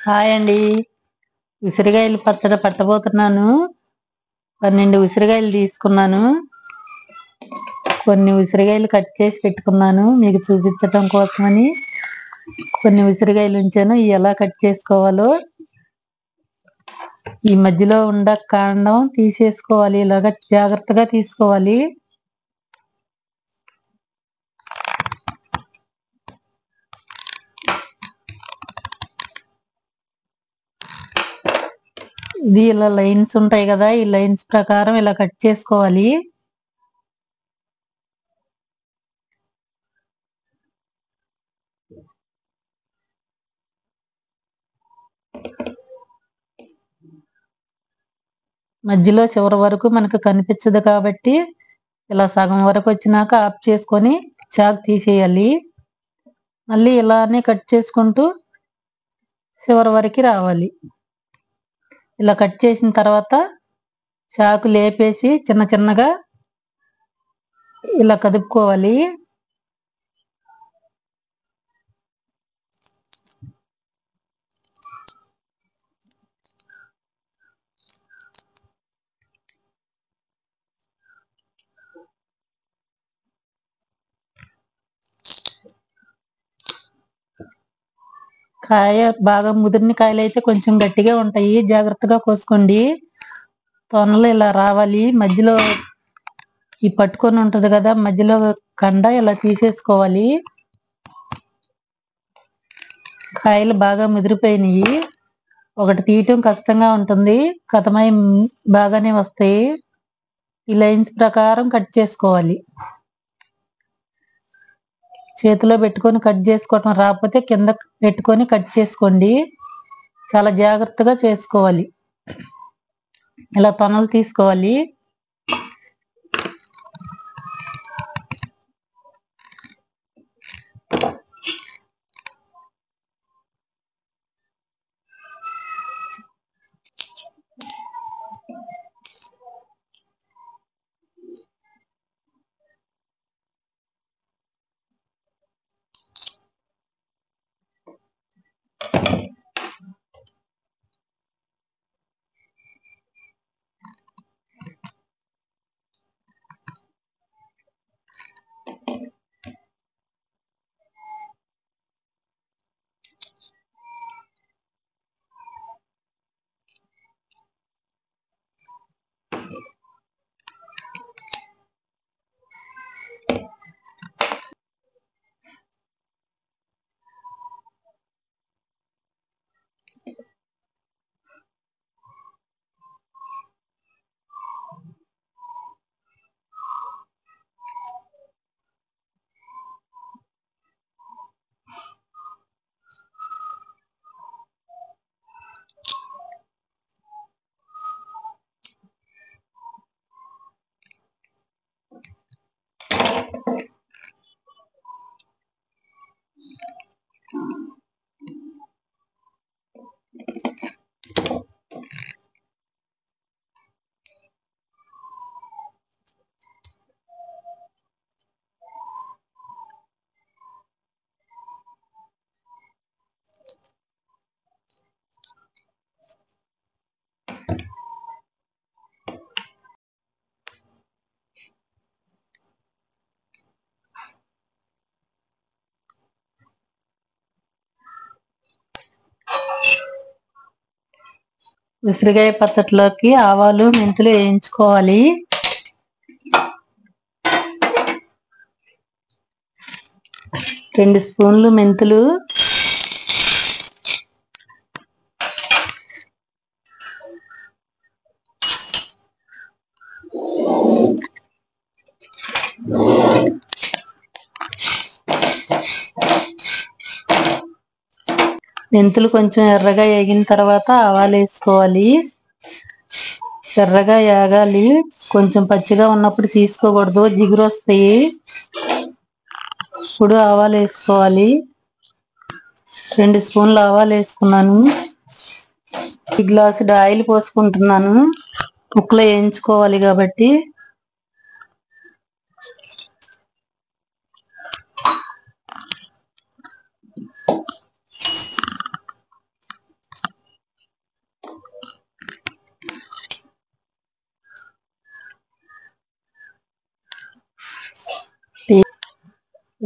Hi అండి. ఉసిరికాయలు పచ్చడి పట్టబోతున్నాను. 12 ఉసిరికాయలు తీసుకున్నాను. కొన్ని ఉసిరికాయలు కట్ చేసి పెట్టుకున్నాను మీకు చూపించటం కోసమని. కొన్ని ఉసిరికాయలు ఉంచాను. ఇవి ఎలా కట్ చేసుకోవాలో ఈ మధ్యలో ఉండ కాండం తీసేసుకోవాలి. ఇలాగ జాగ్రత్తగా తీసుకోవాలి. ఇది ఇలా లైన్స్ ఉంటాయి కదా, ఈ లైన్స్ ప్రకారం ఇలా కట్ చేసుకోవాలి. మధ్యలో చివరి వరకు మనకు కనిపించదు కాబట్టి ఇలా సగం వరకు వచ్చినాక ఆఫ్ చేసుకొని చాక్ తీసేయాలి. మళ్ళీ ఇలానే కట్ చేసుకుంటూ చివరి వరకు రావాలి. ఇలా కట్ చేసిన తర్వాత చాకు లేపేసి చిన్న చిన్నగా ఇలా కదుపుకోవాలి. కాయ బాగా ముదిరిన కాయలు అయితే కొంచెం గట్టిగా ఉంటాయి, జాగ్రత్తగా కోసుకోండి. తొనలు ఇలా రావాలి. మధ్యలో ఈ పట్టుకొని ఉంటది కదా, మధ్యలో కండ ఇలా తీసేసుకోవాలి. కాయలు బాగా ముదిరిపోయినాయి. ఒకటి తీయటం కష్టంగా ఉంటుంది, కథమై బాగానే వస్తాయి. ఈ లైన్స్ ప్రకారం కట్ చేసుకోవాలి. చేతిలో పెట్టుకొని కట్ చేసుకోవటం రాకపోతే కింద పెట్టుకొని కట్ చేసుకోండి. చాలా జాగ్రత్తగా చేసుకోవాలి. ఇలా తొనలు తీసుకోవాలి. ఉసిరికాయ పచ్చట్లోకి ఆవాలు మెంతులు వేయించుకోవాలి. 2 స్పూన్లు మెంతులు, మెంతులు కొంచెం ఎర్రగా వేగిన తర్వాత ఆవాలు వేసుకోవాలి. ఎర్రగా వేగాలి, కొంచెం పచ్చిగా ఉన్నప్పుడు తీసుకోకూడదు, జిగురు వస్తాయి. ఇప్పుడు ఆవాలు వేసుకోవాలి. 2 స్పూన్లు ఆవాలు వేసుకున్నాను. ఈ గ్లాసుడు ఆయిల్ పోసుకుంటున్నాను, ముక్కలు వేయించుకోవాలి కాబట్టి.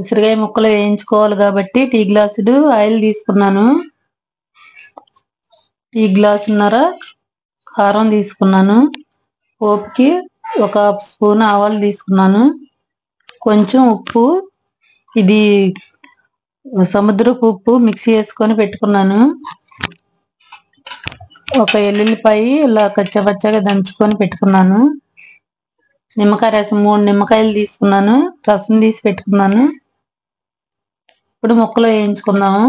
ఉసిరికాయ ముక్కలు వేయించుకోవాలి కాబట్టి టీ గ్లాసుడు ఆయిల్ తీసుకున్నాను. టీ గ్లాసున్నర కారం తీసుకున్నాను. పోపుకి 1 స్పూన్ ఆవాలు తీసుకున్నాను. కొంచెం ఉప్పు, ఇది సముద్రపు ఉప్పు మిక్సీ వేసుకొని పెట్టుకున్నాను. 1 ఎల్లుల్లిపాయ ఇలా కచ్చపచ్చగా దంచుకొని పెట్టుకున్నాను. నిమ్మకాయ రసం 3 నిమ్మకాయలు తీసుకున్నాను. రసం తీసి పెట్టుకున్నాను. ఇప్పుడు ముక్కలు వేయించుకుందాము.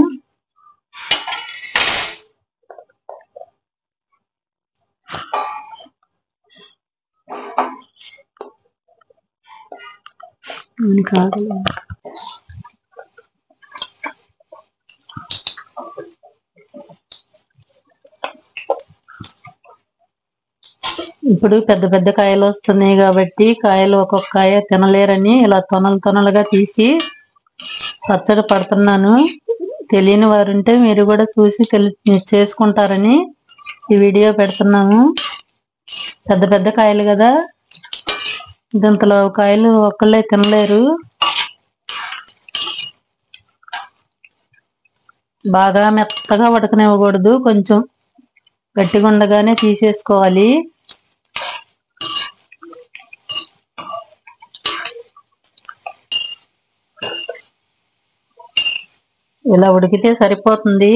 ఇప్పుడు పెద్ద పెద్ద కాయలు వస్తున్నాయి కాబట్టి కాయలు ఒక్కొక్క కాయ తినలేరని ఇలా తొనలుగా తీసి పచ్చడి పడుతున్నాను. తెలియని వారుంటే మీరు కూడా చూసి చేసుకుంటారని ఈ వీడియో పెడుతున్నాము. పెద్ద పెద్ద కాయలు కదా, ఇంతలో కాయలు ఒక్కళ్ళే తినలేరు. బాగా మెత్తగా ఉడకనివ్వకూడదు, కొంచెం గట్టిగా ఉండగానే తీసేసుకోవాలి. ఇలా ఉడికితే సరిపోతుంది.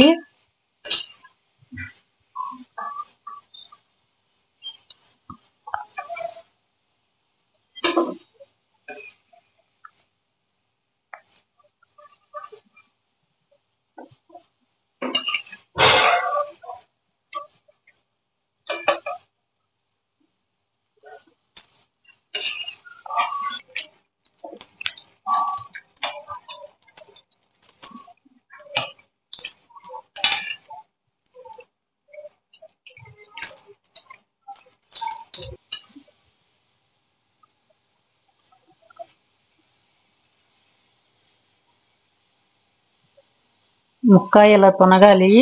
ముక్క ఇలా తొనగాలి.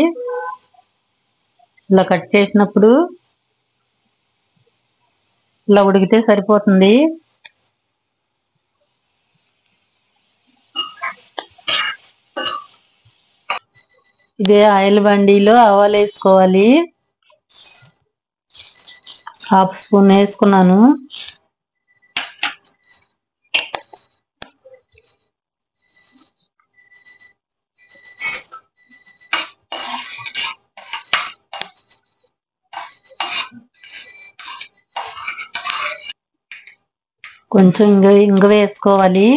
ఇలా కట్ చేసినప్పుడు ఇలా ఉడికితే సరిపోతుంది. ఇదే ఆయిల్ బండిలో ఆవాలు వేసుకోవాలి. 1/2 స్పూన్ వేసుకున్నాను. కొంచెం ఇంగ వేసుకోవాలి.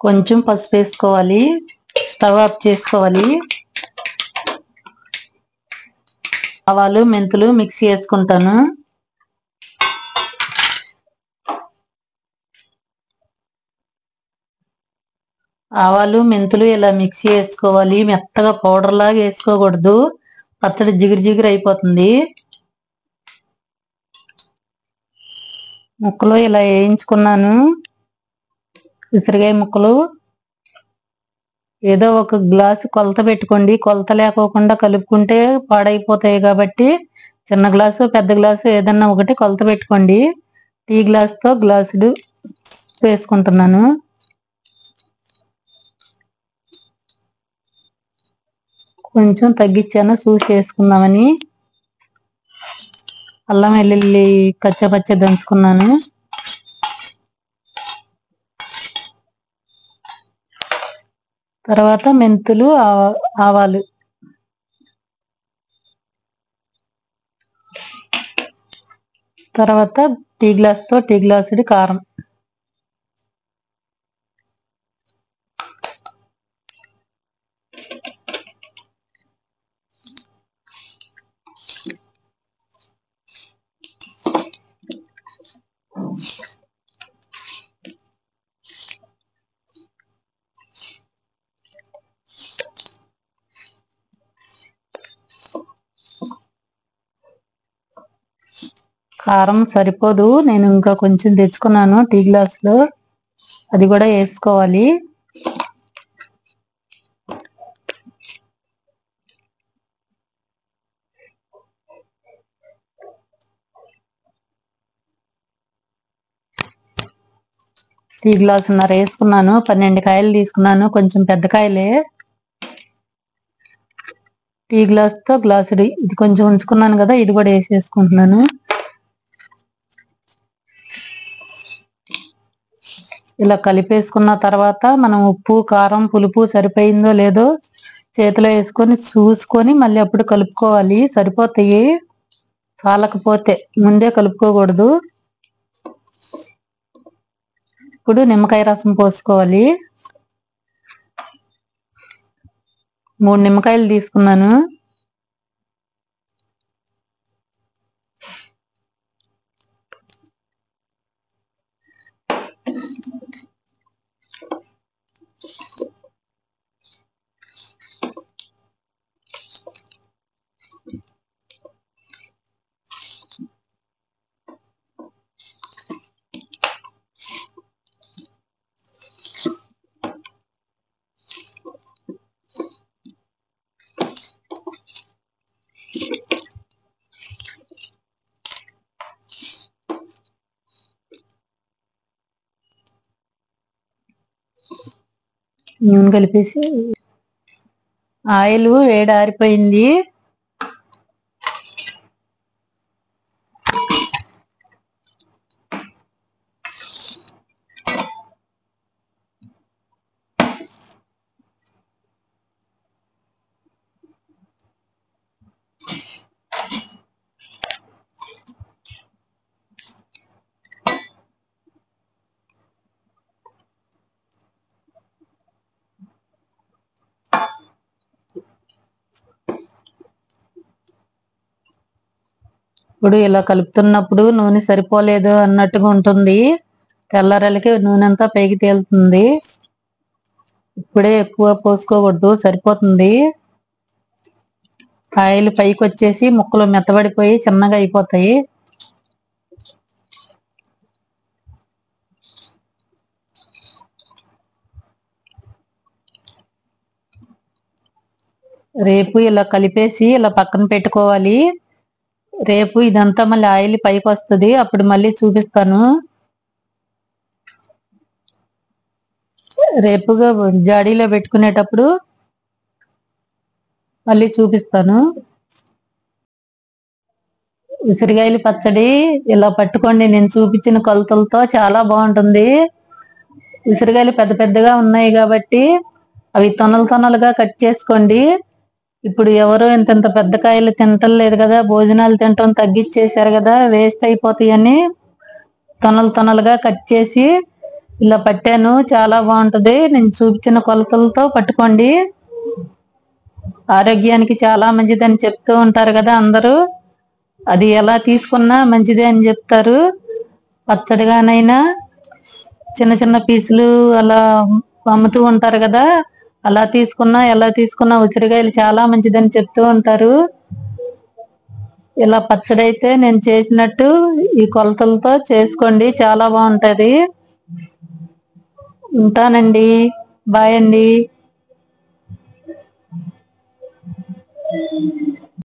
కొంచెం పసుపు వేసుకోవాలి. స్టవ్ ఆఫ్ చేసుకోవాలి. ఆవాలు మెంతులు మిక్సీ వేసుకుంటాను. ఆవాలు మెంతులు ఇలా మిక్సీ వేసుకోవాలి. మెత్తగా పౌడర్ లాగా వేసుకోకూడదు, పచ్చడి జిగురు అయిపోతుంది. ముక్కలు ఇలా వేయించుకున్నాను. ఉసిరికాయ ముక్కలు ఏదో 1 గ్లాసు కొలత పెట్టుకోండి. కొలత లేకోకుండా కలుపుకుంటే పాడైపోతాయి కాబట్టి చిన్న గ్లాసు పెద్ద గ్లాసు ఏదన్నా ఒకటి కొలత పెట్టుకోండి. టీ గ్లాసుతో గ్లాసుడు వేసుకుంటున్నాను. కొంచెం తగ్గించాను చూసి వేసుకుందామని. అల్లం వెల్లుల్లి కచ్చపచ్చ దంచుకున్నాను. తర్వాత మెంతులు ఆవాలు, తర్వాత టీ గ్లాసుడి కారం, కారం సరిపోదు, నేను ఇంకా కొంచెం తెచ్చుకున్నాను టీ గ్లాసులో, అది కూడా వేసుకోవాలి. టీ గ్లాసున్నర వేసుకున్నాను. 12 కాయలు తీసుకున్నాను, కొంచెం పెద్ద కాయలే. టీ గ్లాస్తో గ్లాసుడి ఇది కొంచెం ఉంచుకున్నాను కదా, ఇది కూడా వేసేసుకుంటున్నాను. ఇలా కలిపేసుకున్న తర్వాత మనం ఉప్పు, కారం, పులుపు సరిపోయిందో లేదో చేతిలో వేసుకొని చూసుకొని మళ్ళీ అప్పుడు కలుపుకోవాలి. సరిపోతాయి. చాలకపోతే ముందే కలుపుకోకూడదు. ఇప్పుడు నిమ్మకాయ రసం పోసుకోవాలి. 3 నిమ్మకాయలు తీసుకున్నాను. నూనె కలిపేసి ఆయిల్ వేడారిపోయింది. ఇప్పుడు ఇలా కలుపుతున్నప్పుడు నూనె సరిపోలేదు అన్నట్టుగా ఉంటుంది. తెల్లరలకి నూనె అంతా పైకి తేలుతుంది. ఇప్పుడే ఎక్కువ పోసుకోకూడదు, సరిపోతుంది. ఆయిల్ పైకి వచ్చేసి ముక్కలు మెత్తబడిపోయి చిన్నగా అయిపోతాయి. రేపు ఇలా కలిపేసి ఇలా పక్కన పెట్టుకోవాలి. రేపు ఇదంతా మళ్ళీ ఆయిల్ పైకి వస్తుంది, అప్పుడు మళ్ళీ చూపిస్తాను. రేపుగా జాడీలో పెట్టుకునేటప్పుడు మళ్ళీ చూపిస్తాను. ఉసిరికాయలు పచ్చడి ఇలా పట్టుకోండి, నేను చూపించిన కొలతలతో చాలా బాగుంటుంది. ఉసిరికాయలు పెద్ద పెద్దగా ఉన్నాయి కాబట్టి అవి తొనలుగా కట్ చేసుకోండి. ఇప్పుడు ఎవరు ఇంత పెద్ద కాయలు తింటలేదు కదా, భోజనాలు తినటం తగ్గించేశారు కదా, వేస్ట్ అయిపోతాయని తొనలుగా కట్ చేసి ఇలా పట్టాను. చాలా బాగుంటది. నేను చూపించిన కొలతలతో పట్టుకోండి. ఆరోగ్యానికి చాలా మంచిదని చెప్తూ ఉంటారు కదా అందరూ. అది ఎలా తీసుకున్నా మంచిదే అని చెప్తారు. పచ్చడిగానైనా చిన్న చిన్న పీసులు అలా అమ్ముతూ ఉంటారు కదా, అలా తీసుకున్నా ఎలా తీసుకున్నా ఉసిరికాయలు చాలా మంచిదని చెప్తూ ఉంటారు. ఇలా పచ్చడి అయితే నేను చేసినట్టు ఈ కొలతలతో చేసుకోండి, చాలా బాగుంటది. ఉంటానండి. బాయ్ అండి.